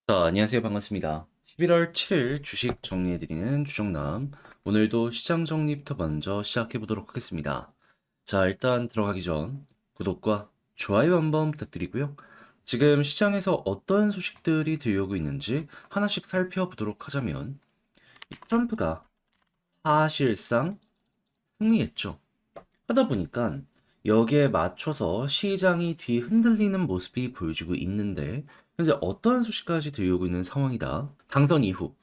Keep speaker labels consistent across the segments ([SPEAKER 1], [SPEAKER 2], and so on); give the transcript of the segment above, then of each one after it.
[SPEAKER 1] 안녕하세요. 반갑습니다. 11월 7일 주식 정리해드리는 주정남. 오늘도 시장 정리부터 먼저 시작해보도록 하겠습니다. 자, 일단 들어가기 전 구독과 좋아요 한번 부탁드리고요. 지금 시장에서 어떤 소식들이 들려오고 있는지 하나씩 살펴보도록 하자면, 이 트럼프가 사실상 승리했죠. 하다 보니까 여기에 맞춰서 시장이 뒤흔들리는 모습이 보여지고 있는데 현재 어떠한 소식까지 들려오고 있는 상황이다. 당선 이후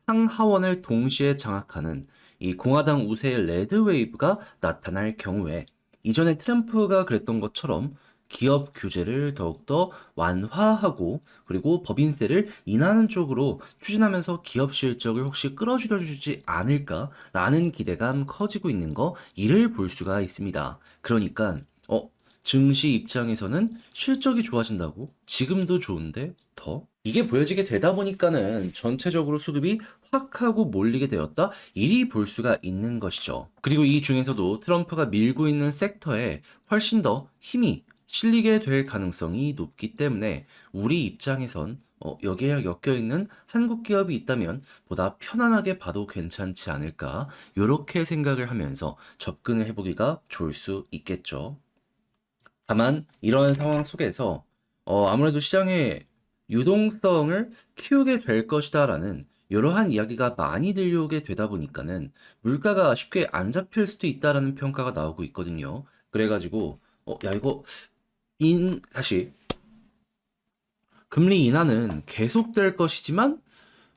[SPEAKER 1] 상하원을 동시에 장악하는 이 공화당 우세의 레드웨이브가 나타날 경우에 이전에 트럼프가 그랬던 것처럼 기업 규제를 더욱더 완화하고 그리고 법인세를 인하하는 쪽으로 추진하면서 기업 실적을 혹시 끌어들여주지 않을까라는 기대감 커지고 있는 거 이를 볼 수가 있습니다. 그러니까 증시 입장에서는 실적이 좋아진다고 지금도 좋은데 더 이게 보여지게 되다 보니까는 전체적으로 수급이 확 하고 몰리게 되었다 이리 볼 수가 있는 것이죠. 그리고 이 중에서도 트럼프가 밀고 있는 섹터에 훨씬 더 힘이 실리게 될 가능성이 높기 때문에 우리 입장에선 여기에 엮여있는 한국 기업이 있다면 보다 편안하게 봐도 괜찮지 않을까 요렇게 생각을 하면서 접근을 해보기가 좋을 수 있겠죠. 다만 이런 상황 속에서 아무래도 시장의 유동성을 키우게 될 것이다라는 이러한 이야기가 많이 들려오게 되다 보니까는 물가가 쉽게 안 잡힐 수도 있다라는 평가가 나오고 있거든요. 그래가지고 야 이거 다시 금리 인하는 계속될 것이지만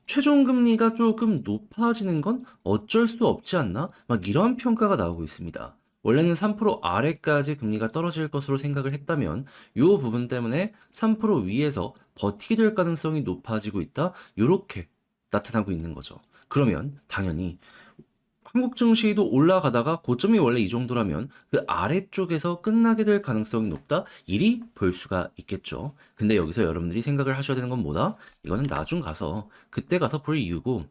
[SPEAKER 1] 최종 금리가 조금 높아지는 건 어쩔 수 없지 않나? 막 이런 평가가 나오고 있습니다. 원래는 3% 아래까지 금리가 떨어질 것으로 생각을 했다면 이 부분 때문에 3% 위에서 버티게 될 가능성이 높아지고 있다. 이렇게 나타나고 있는 거죠. 그러면 당연히 한국 증시도 올라가다가 고점이 원래 이 정도라면 그 아래쪽에서 끝나게 될 가능성이 높다? 이리 볼 수가 있겠죠. 근데 여기서 여러분들이 생각을 하셔야 되는 건 뭐다? 이거는 나중 가서 그때 가서 볼 이유고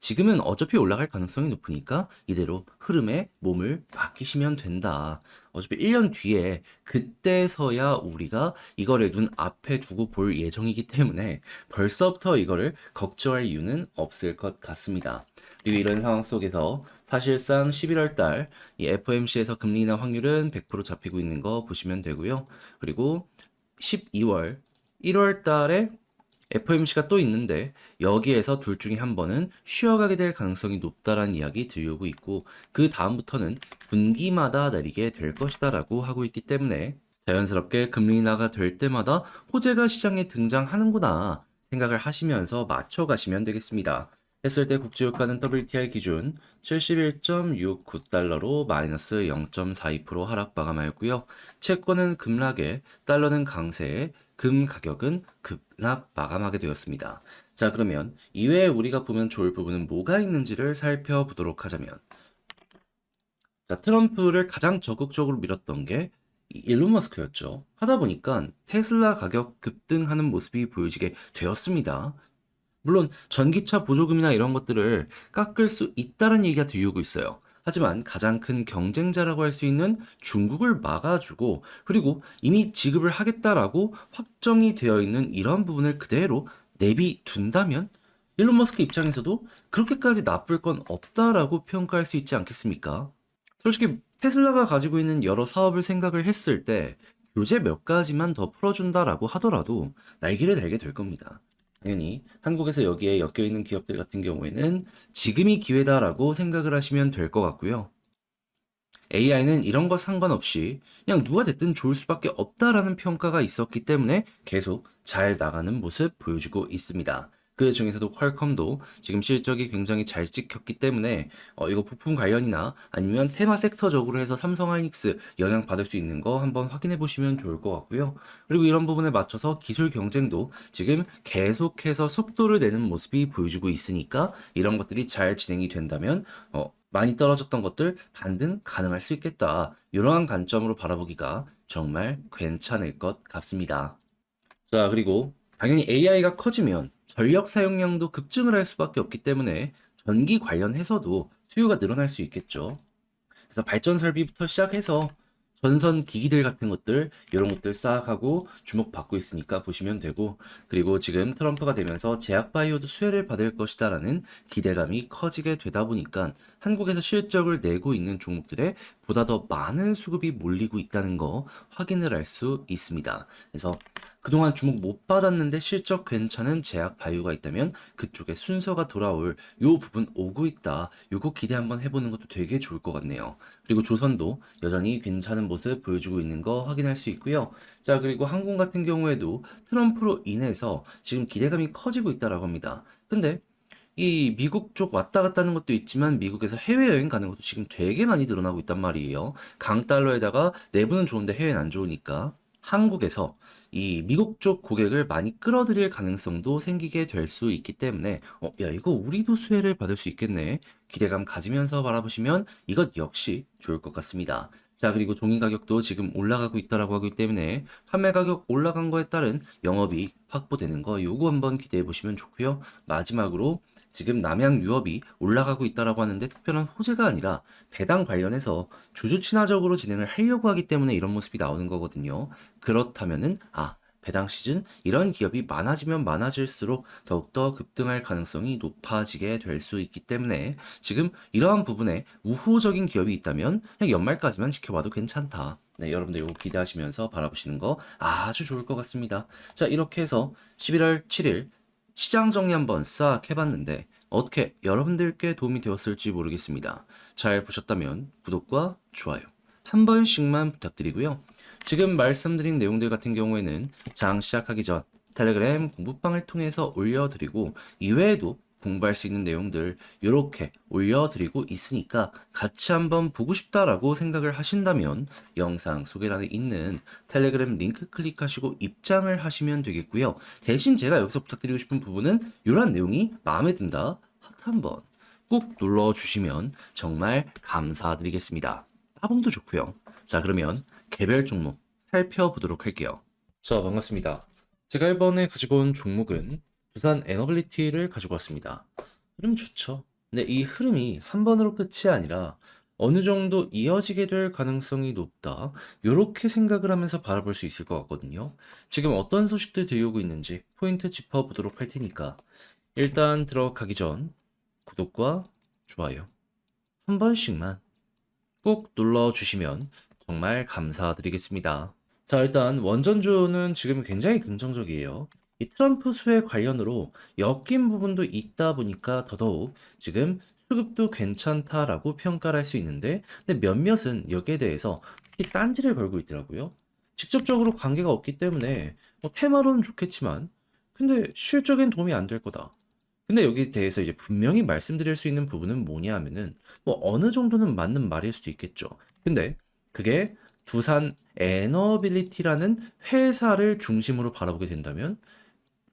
[SPEAKER 1] 지금은 어차피 올라갈 가능성이 높으니까 이대로 흐름에 몸을 맡기시면 된다. 어차피 1년 뒤에 그때서야 우리가 이거를 눈 앞에 두고 볼 예정이기 때문에 벌써부터 이거를 걱정할 이유는 없을 것 같습니다. 그리고 이런 상황 속에서 사실상 11월 달 이 FOMC에서 금리 인하 확률은 100% 잡히고 있는 거 보시면 되고요. 그리고 12월, 1월 달에 FOMC가 또 있는데 여기에서 둘 중에 한 번은 쉬어가게 될 가능성이 높다라는 이야기 들려오고 있고 그 다음부터는 분기마다 내리게 될 것이다라고 하고 있기 때문에 자연스럽게 금리 인하가 될 때마다 호재가 시장에 등장하는구나 생각을 하시면서 맞춰가시면 되겠습니다. 했을 때 국제유가는 WTI 기준 71.69달러로 마이너스 0.42% 하락 마감하였고요. 채권은 급락에 달러는 강세에 금 가격은 급락 마감하게 되었습니다. 자, 그러면 이외에 우리가 보면 좋을 부분은 뭐가 있는지를 살펴보도록 하자면, 자, 트럼프를 가장 적극적으로 밀었던 게 일론 머스크였죠. 하다 보니까 테슬라 가격 급등하는 모습이 보여지게 되었습니다. 물론 전기차 보조금이나 이런 것들을 깎을 수 있다는 얘기가 들리고 있어요. 하지만 가장 큰 경쟁자라고 할 수 있는 중국을 막아주고 그리고 이미 지급을 하겠다라고 확정이 되어 있는 이런 부분을 그대로 내비둔다면 일론 머스크 입장에서도 그렇게까지 나쁠 건 없다라고 평가할 수 있지 않겠습니까? 솔직히 테슬라가 가지고 있는 여러 사업을 생각을 했을 때 규제 몇 가지만 더 풀어준다라고 하더라도 날개를 달게 될 겁니다. 당연히 한국에서 여기에 엮여 있는 기업들 같은 경우에는 지금이 기회다라고 생각을 하시면 될 것 같고요. AI는 이런 것 상관없이 그냥 누가 됐든 좋을 수밖에 없다라는 평가가 있었기 때문에 계속 잘 나가는 모습 보여주고 있습니다. 그 중에서도 퀄컴도 지금 실적이 굉장히 잘 찍혔기 때문에 이거 부품 관련이나 아니면 테마 섹터적으로 해서 삼성하이닉스 영향 받을 수 있는 거 한번 확인해 보시면 좋을 것 같고요. 그리고 이런 부분에 맞춰서 기술 경쟁도 지금 계속해서 속도를 내는 모습이 보여주고 있으니까 이런 것들이 잘 진행이 된다면 많이 떨어졌던 것들 반등 가능할 수 있겠다. 이러한 관점으로 바라보기가 정말 괜찮을 것 같습니다. 자, 그리고 당연히 AI가 커지면 전력 사용량도 급증을 할 수밖에 없기 때문에 전기 관련해서도 수요가 늘어날 수 있겠죠. 그래서 발전 설비부터 시작해서 전선 기기들 같은 것들 이런 것들 싹 하고 주목받고 있으니까 보시면 되고 그리고 지금 트럼프가 되면서 제약 바이오도 수혜를 받을 것이다라는 기대감이 커지게 되다 보니까 한국에서 실적을 내고 있는 종목들에 보다 더 많은 수급이 몰리고 있다는 거 확인을 할 수 있습니다. 그래서 그동안 주목 못 받았는데 실적 괜찮은 제약 바이오가 있다면 그쪽에 순서가 돌아올 요 부분 오고 있다. 요거 기대 한번 해보는 것도 되게 좋을 것 같네요. 그리고 조선도 여전히 괜찮은 모습 보여주고 있는 거 확인할 수 있고요. 자, 그리고 항공 같은 경우에도 트럼프로 인해서 지금 기대감이 커지고 있다라고 합니다. 근데 이 미국 쪽 왔다 갔다 하는 것도 있지만 미국에서 해외여행 가는 것도 지금 되게 많이 늘어나고 있단 말이에요. 강달러에다가 내부는 좋은데 해외는 안 좋으니까 한국에서 이 미국 쪽 고객을 많이 끌어들일 가능성도 생기게 될 수 있기 때문에 야 이거 우리도 수혜를 받을 수 있겠네. 기대감 가지면서 바라보시면 이것 역시 좋을 것 같습니다. 자, 그리고 종이 가격도 지금 올라가고 있다라고 하기 때문에 판매 가격 올라간 거에 따른 영업이익 확보되는 거 요거 한번 기대해 보시면 좋고요. 마지막으로 지금 남양 유업이 올라가고 있다라고 하는데 특별한 호재가 아니라 배당 관련해서 주주 친화적으로 진행을 하려고 하기 때문에 이런 모습이 나오는 거거든요. 그렇다면은 배당 시즌 이런 기업이 많아지면 많아질수록 더욱더 급등할 가능성이 높아지게 될 수 있기 때문에 지금 이러한 부분에 우호적인 기업이 있다면 그냥 연말까지만 지켜봐도 괜찮다. 네, 여러분들 이거 기대하시면서 바라보시는 거 아주 좋을 것 같습니다. 자, 이렇게 해서 11월 7일 시장 정리 한번 싹 해봤는데 어떻게 여러분들께 도움이 되었을지 모르겠습니다. 잘 보셨다면 구독과 좋아요 한 번씩만 부탁드리고요. 지금 말씀드린 내용들 같은 경우에는 장 시작하기 전 텔레그램 공부방을 통해서 올려드리고 이외에도 공부할 수 있는 내용들 이렇게 올려드리고 있으니까 같이 한번 보고 싶다라고 생각을 하신다면 영상 소개란에 있는 텔레그램 링크 클릭하시고 입장을 하시면 되겠고요. 대신 제가 여기서 부탁드리고 싶은 부분은 이러한 내용이 마음에 든다. 하트 한번 꼭 눌러주시면 정말 감사드리겠습니다. 따봉도 좋고요. 자, 그러면 개별 종목 살펴보도록 할게요. 자, 반갑습니다. 제가 이번에 가지고 온 종목은 두산 에너빌리티를 가지고 왔습니다. 흐름 좋죠. 근데 이 흐름이 한 번으로 끝이 아니라 어느 정도 이어지게 될 가능성이 높다. 이렇게 생각을 하면서 바라볼 수 있을 것 같거든요. 지금 어떤 소식들 들려오고 있는지 포인트 짚어보도록 할 테니까 일단 들어가기 전 구독과 좋아요 한 번씩만 꼭 눌러주시면 정말 감사드리겠습니다. 자, 일단 원전주는 지금 굉장히 긍정적이에요. 이 트럼프 수혜 관련으로 엮인 부분도 있다 보니까 더더욱 지금 수급도 괜찮다라고 평가를 할 수 있는데, 근데 몇몇은 여기에 대해서 특히 딴지를 걸고 있더라고요. 직접적으로 관계가 없기 때문에 테마로는 좋겠지만, 근데 실적엔 도움이 안 될 거다. 근데 여기에 대해서 이제 분명히 말씀드릴 수 있는 부분은 뭐냐 하면은 어느 정도는 맞는 말일 수도 있겠죠. 근데 그게 두산 에너빌리티라는 회사를 중심으로 바라보게 된다면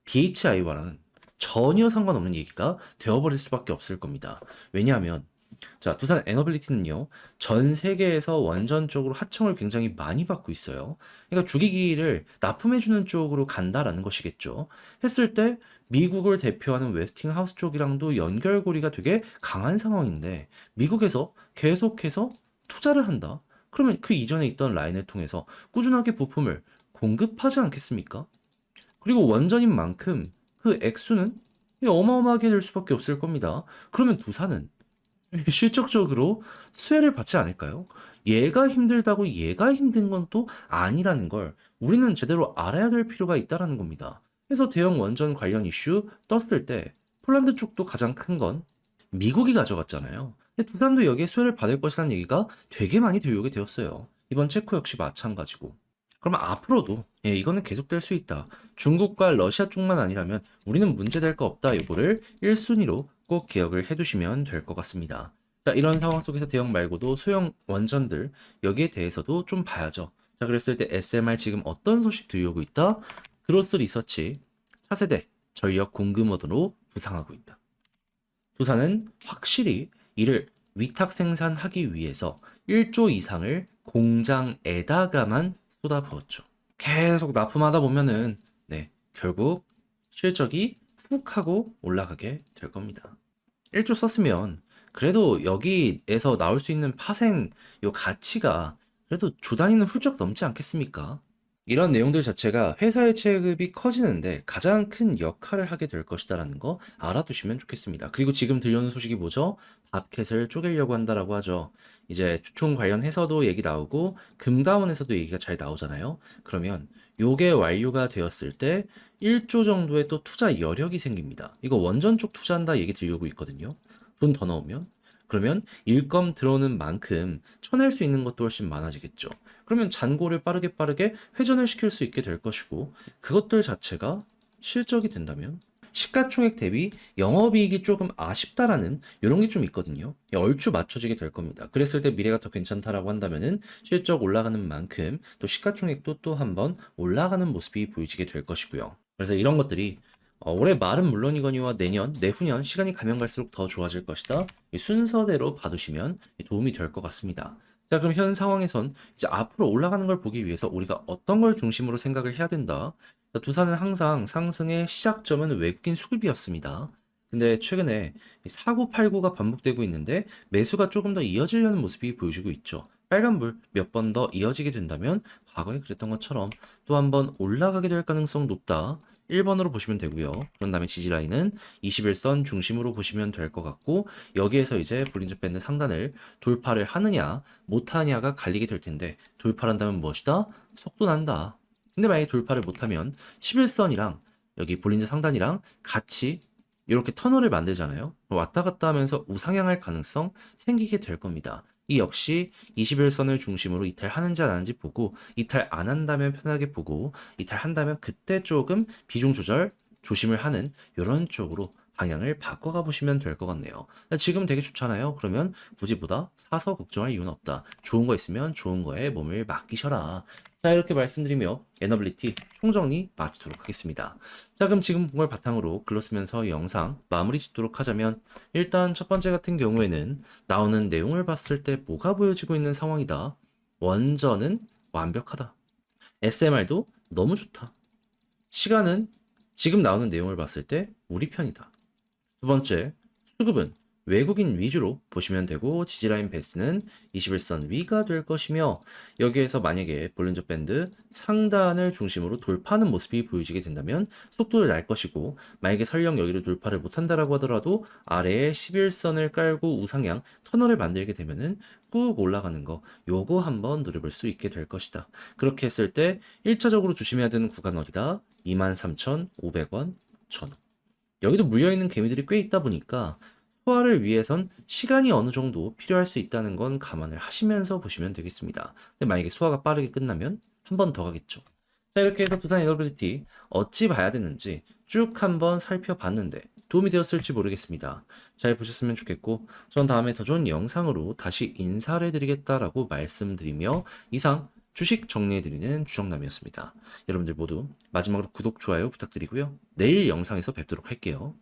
[SPEAKER 1] BHI와는 전혀 상관없는 얘기가 되어버릴 수밖에 없을 겁니다. 왜냐하면 자, 두산 에너빌리티는요, 전 세계에서 원전적으로 하청을 굉장히 많이 받고 있어요. 그러니까 주기기를 납품해주는 쪽으로 간다라는 것이겠죠. 했을 때 미국을 대표하는 웨스팅하우스 쪽이랑도 연결고리가 되게 강한 상황인데 미국에서 계속해서 투자를 한다. 그러면 그 이전에 있던 라인을 통해서 꾸준하게 부품을 공급하지 않겠습니까? 그리고 원전인 만큼 그 액수는 어마어마하게 될 수밖에 없을 겁니다. 그러면 두산은 실적적으로 수혜를 받지 않을까요? 얘가 힘들다고 얘가 힘든 건 또 아니라는 걸 우리는 제대로 알아야 될 필요가 있다라는 겁니다. 그래서 대형 원전 관련 이슈 떴을 때 폴란드 쪽도 가장 큰 건 미국이 가져갔잖아요. 근데 두산도 여기에 수혜를 받을 것이라는 얘기가 되게 많이 들려오게 되었어요. 이번 체코 역시 마찬가지고. 그러면 앞으로도 이거는 계속될 수 있다. 중국과 러시아 쪽만 아니라면 우리는 문제될 거 없다. 이거를 1순위로 꼭 기억을 해두시면 될 것 같습니다. 자, 이런 상황 속에서 대형 말고도 소형 원전들 여기에 대해서도 좀 봐야죠. 자, 그랬을 때 SMR 지금 어떤 소식 들려오고 있다? 그로스 리서치 차세대 전력 공급 모드로 부상하고 있다. 두산은 확실히 이를 위탁 생산하기 위해서 1조 이상을 공장에다가만 쏟아부었죠. 계속 납품하다 보면은 결국 실적이 훅 하고 올라가게 될 겁니다. 1조 썼으면 그래도 여기에서 나올 수 있는 파생 요 가치가 그래도 조 단위는 훌쩍 넘지 않겠습니까? 이런 내용들 자체가 회사의 체급이 커지는데 가장 큰 역할을 하게 될 것이다라는 거 알아두시면 좋겠습니다. 그리고 지금 들려오는 소식이 뭐죠? 밥캣을 쪼개려고 한다라고 하죠. 이제 주총 관련해서도 얘기 나오고 금감원에서도 얘기가 잘 나오잖아요. 그러면 요게 완료가 되었을 때 1조 정도의 또 투자 여력이 생깁니다. 이거 원전 쪽 투자한다 얘기 들려오고 있거든요. 돈 더 넣으면. 그러면 일검 들어오는 만큼 쳐낼 수 있는 것도 훨씬 많아지겠죠. 그러면 잔고를 빠르게 회전을 시킬 수 있게 될 것이고 그것들 자체가 실적이 된다면 시가총액 대비 영업이익이 조금 아쉽다라는 이런 게 좀 있거든요. 얼추 맞춰지게 될 겁니다. 그랬을 때 미래가 더 괜찮다라고 한다면은 실적 올라가는 만큼 또 시가총액도 또 한번 올라가는 모습이 보여지게 될 것이고요. 그래서 이런 것들이 올해 말은 물론이거니와 내년, 내후년 시간이 가면 갈수록 더 좋아질 것이다. 이 순서대로 봐두시면 도움이 될 것 같습니다. 자, 그럼 현 상황에선 이제 앞으로 올라가는 걸 보기 위해서 우리가 어떤 걸 중심으로 생각을 해야 된다. 자, 두산은 항상 상승의 시작점은 외국인 수급이었습니다. 근데 최근에 사고팔고가 반복되고 있는데 매수가 조금 더 이어지려는 모습이 보여지고 있죠. 빨간불 몇 번 더 이어지게 된다면 과거에 그랬던 것처럼 또 한 번 올라가게 될 가능성 높다. 1번으로 보시면 되고요. 그런 다음에 지지라인은 21선 중심으로 보시면 될 것 같고 여기에서 이제 볼린저 밴드 상단을 돌파를 하느냐 못하느냐가 갈리게 될 텐데 돌파를 한다면 무엇이다? 속도 난다. 근데 만약에 돌파를 못하면 11선이랑 여기 볼린저 상단이랑 같이 이렇게 터널을 만들잖아요. 왔다 갔다 하면서 우상향할 가능성 생기게 될 겁니다. 이 역시 21선을 중심으로 이탈하는지 안 하는지 보고 이탈 안 한다면 편하게 보고 이탈한다면 그때 조금 비중 조절 조심을 하는 이런 쪽으로 방향을 바꿔가 보시면 될 것 같네요. 지금 되게 좋잖아요. 그러면 굳이 보다 사서 걱정할 이유는 없다. 좋은 거 있으면 좋은 거에 몸을 맡기셔라. 자, 이렇게 말씀드리며 에너빌리티 총정리 마치도록 하겠습니다. 자, 그럼 지금 본 걸 바탕으로 글로 쓰면서 영상 마무리 짓도록 하자면 일단 첫 번째 같은 경우에는 나오는 내용을 봤을 때 뭐가 보여지고 있는 상황이다. 원전은 완벽하다. SMR도 너무 좋다. 시간은 지금 나오는 내용을 봤을 때 우리 편이다. 두 번째, 수급은 외국인 위주로 보시면 되고 지지라인 베이스는 21선 위가 될 것이며 여기에서 만약에 볼린저 밴드 상단을 중심으로 돌파하는 모습이 보여지게 된다면 속도를 낼 것이고 만약에 설령 여기를 돌파를 못한다라고 하더라도 아래에 11선을 깔고 우상향 터널을 만들게 되면은 꾹 올라가는 거 요거 한번 노려볼 수 있게 될 것이다. 그렇게 했을 때 1차적으로 조심해야 되는 구간 어디다? 23,500원, 1,000원. 여기도 물려있는 개미들이 꽤 있다 보니까 소화를 위해선 시간이 어느 정도 필요할 수 있다는 건 감안을 하시면서 보시면 되겠습니다. 근데 만약에 소화가 빠르게 끝나면 한 번 더 가겠죠. 자, 이렇게 해서 두산 에너빌리티 어찌 봐야 되는지 쭉 한번 살펴봤는데 도움이 되었을지 모르겠습니다. 잘 보셨으면 좋겠고 전 다음에 더 좋은 영상으로 다시 인사를 드리겠다라고 말씀드리며 이상 주식 정리해드리는 주정남이었습니다. 여러분들 모두 마지막으로 구독, 좋아요 부탁드리고요. 내일 영상에서 뵙도록 할게요.